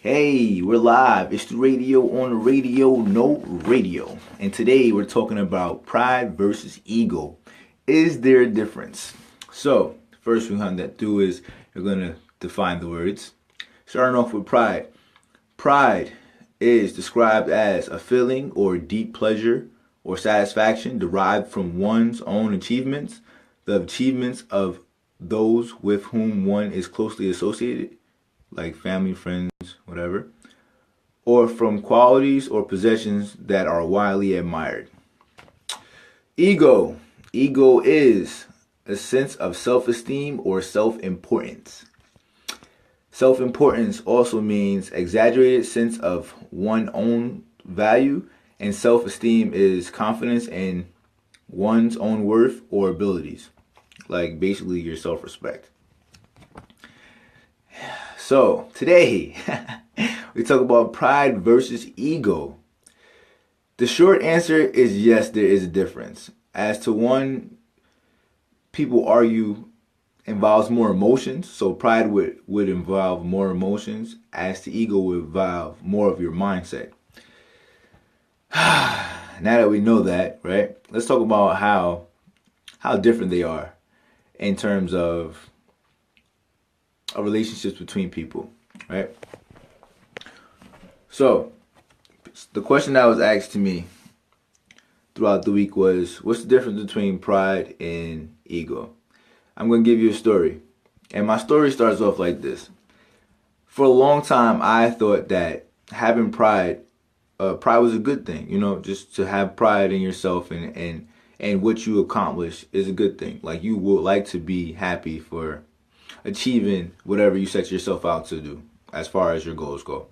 Hey, we're live. It's the radio on the radio, no radio. And today we're talking about pride versus ego. Is there a difference? So, first we're going to do is we're going to define the words. Starting off with pride. Pride is described as a feeling or deep pleasure or satisfaction derived from one's own achievements, the achievements of those with whom one is closely associated, like family, friends, whatever, or from qualities or possessions that are widely admired. Ego. Ego is a sense of self-esteem or self-importance. Self-importance also means exaggerated sense of one's own value, and self-esteem is confidence in one's own worth or abilities, like basically your self-respect. So today we talk about pride versus ego. The short answer is yes, there is a difference. As to one, people argue involves more emotions, so pride would involve more emotions, as to ego would involve more of your mindset. Now that we know that, right? Let's talk about how different they are in terms of relationships between people, right? So, the question that was asked to me throughout the week was, what's the difference between pride and ego? I'm going to give you a story. And my story starts off like this. For a long time, I thought that having pride was a good thing. You know, just to have pride in yourself and what you accomplish is a good thing. Like, you would like to be happy for achieving whatever you set yourself out to do as far as your goals go.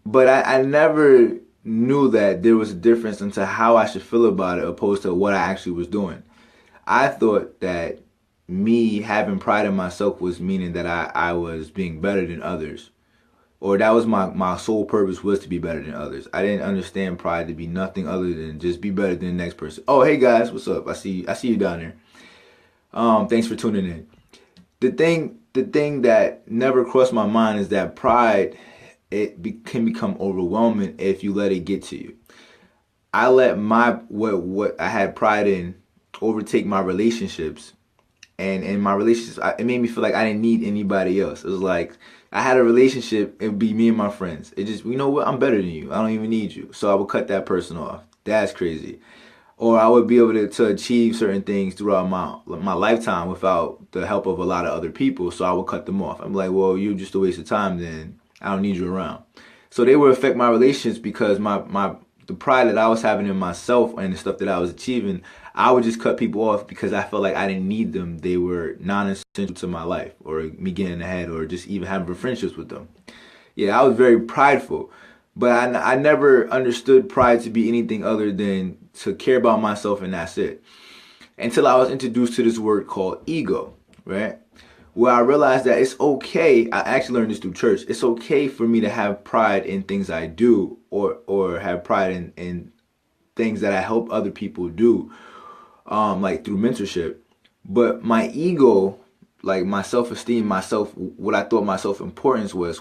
But I never knew that there was a difference into how I should feel about it opposed to what I actually was doing. I thought that me having pride in myself was meaning that I was being better than others. Or that was my sole purpose, was to be better than others. I didn't understand pride to be nothing other than just be better than the next person. Oh, hey guys, what's up? I see you down there. Thanks for tuning in. The thing that never crossed my mind is that pride can become overwhelming if you let it get to you. I let what I had pride in overtake my relationships, and in my relationships, it made me feel like I didn't need anybody else. It was like I had a relationship, it would be me and my friends. It just, you know what, I'm better than you. I don't even need you, so I would cut that person off. That's crazy. Or I would be able to achieve certain things throughout my lifetime without the help of a lot of other people, so I would cut them off. I'm like, well, you're just a waste of time, then I don't need you around. So they would affect my relationships because the pride that I was having in myself and the stuff that I was achieving, I would just cut people off because I felt like I didn't need them. They were non-essential to my life or me getting ahead or just even having friendships with them. Yeah, I was very prideful. But I never understood pride to be anything other than to care about myself, and that's it. Until I was introduced to this word called ego, right? Where I realized that it's okay. I actually learned this through church. It's okay for me to have pride in things I do, or have pride in things that I help other people do, like through mentorship. But my ego, like my self-esteem, what I thought my self-importance was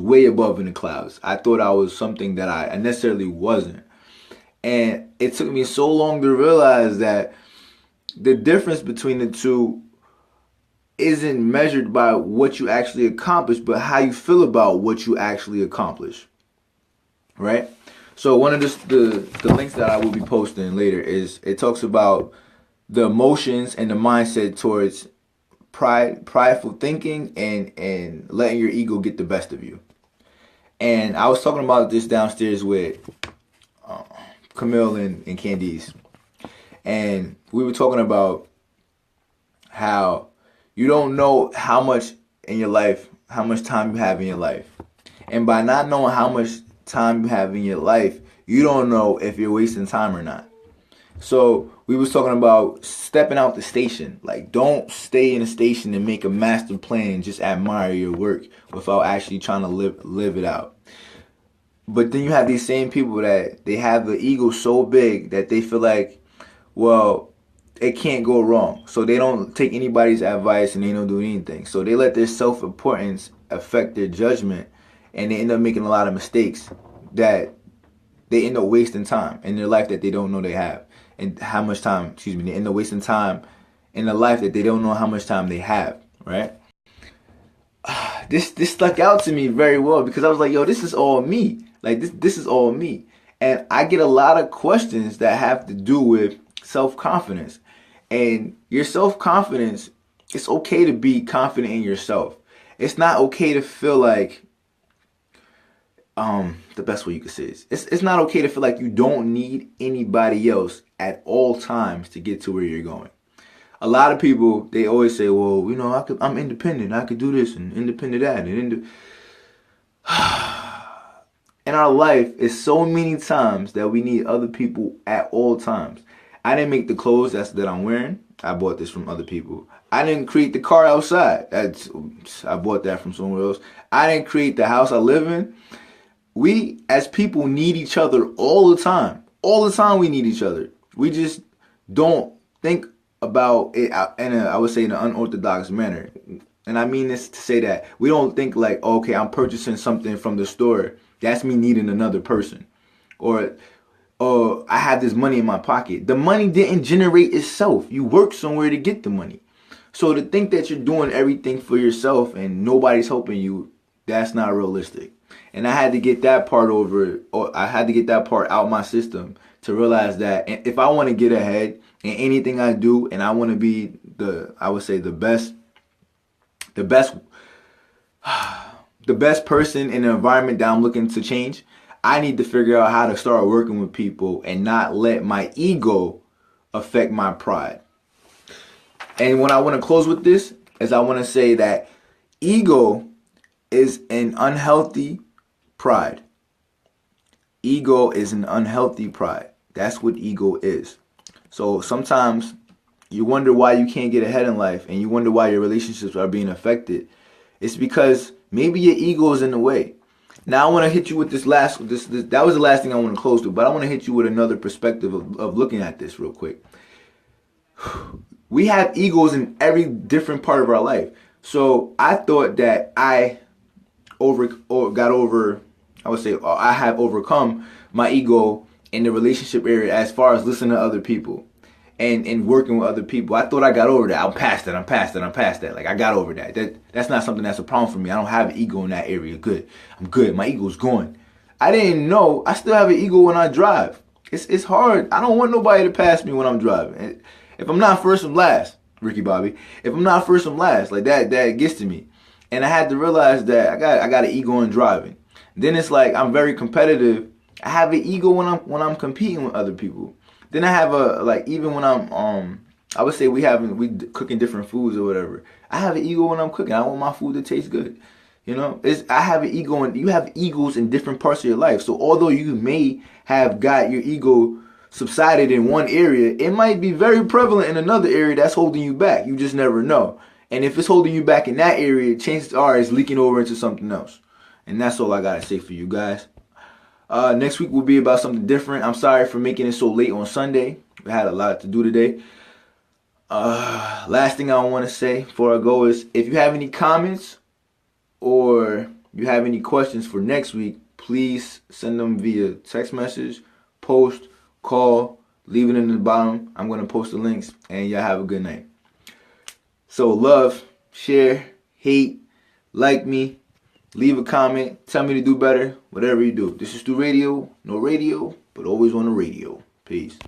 way above in the clouds. I thought I was something that I necessarily wasn't. And it took me so long to realize that the difference between the two isn't measured by what you actually accomplish, but how you feel about what you actually accomplish. Right? So one of the links that I will be posting later is, it talks about the emotions and the mindset towards prideful thinking and letting your ego get the best of you. And I was talking about this downstairs with Camille and Candice, and we were talking about how you don't know how much time you have in your life, and by not knowing how much time you have in your life, you don't know if you're wasting time or not. So we was talking about stepping out the station. Like, don't stay in the station and make a master plan and just admire your work without actually trying to live it out. But then you have these same people that they have the ego so big that they feel like, well, it can't go wrong. So they don't take anybody's advice and they don't do anything. So they let their self-importance affect their judgment, and they end up making a lot of mistakes that they end up wasting time in their life that they don't know they have, and how much time. Excuse me. They end up wasting time in a life that they don't know how much time they have. Right. This stuck out to me very well because I was like, yo, this is all me. Like this is all me. And I get a lot of questions that have to do with self-confidence. And your self-confidence, it's okay to be confident in yourself. It's not okay to feel like the best way you could say is it's not okay to feel like you don't need anybody else at all times to get to where you're going. A lot of people, they always say, well, you know, I'm independent. I could do this and independent that. In our life, it's so many times that we need other people at all times. I didn't make the clothes that I'm wearing. I bought this from other people. I didn't create the car outside. I bought that from somewhere else. I didn't create the house I live in. We, as people, need each other all the time. All the time we need each other. We just don't think about it I would say in an unorthodox manner. And I mean this to say that we don't think like, okay, I'm purchasing something from the store. That's me needing another person. Or I have this money in my pocket. The money didn't generate itself. You work somewhere to get the money. So to think that you're doing everything for yourself and nobody's helping you, that's not realistic. And I had to get that part out my system to realize that if I want to get ahead in anything I do, and I want to be the best person in the environment that I'm looking to change, I need to figure out how to start working with people and not let my ego affect my pride. And when I want to close with this is I want to say that ego is an unhealthy pride. Ego is an unhealthy pride. That's what ego is. So sometimes you wonder why you can't get ahead in life and you wonder why your relationships are being affected. It's because maybe your ego is in the way. Now I want to hit you with this that was the last thing I want to close with, but I want to hit you with another perspective of looking at this real quick. We have egos in every different part of our life. So I thought that I have overcome my ego in the relationship area as far as listening to other people and working with other people. I thought I got over that. I'm past that. Like I got over that. That's not something that's a problem for me. I don't have an ego in that area. Good. I'm good. My ego's gone. I didn't know I still have an ego when I drive. It's hard. I don't want nobody to pass me when I'm driving. If I'm not first, I'm last, Ricky Bobby. If I'm not first, I'm last. Like that gets to me. And I had to realize that I got an ego in driving. Then it's like I'm very competitive. I have an ego when I'm competing with other people. Then I have even when I'm I would say we cooking different foods or whatever. I have an ego when I'm cooking. I want my food to taste good. You know, I have an ego, and you have egos in different parts of your life. So although you may have got your ego subsided in one area, it might be very prevalent in another area that's holding you back. You just never know. And if it's holding you back in that area, chances are it's leaking over into something else. And that's all I gotta say for you guys. Next week will be about something different. I'm sorry for making it so late on Sunday. We had a lot to do today. Last thing I want to say before I go is if you have any comments or you have any questions for next week, please send them via text message, post, call, leave it in the bottom. I'm going to post the links, and y'all have a good night. So love, share, hate, like me, leave a comment, tell me to do better, whatever you do. This is Stu Radio, no radio, but always on the radio. Peace.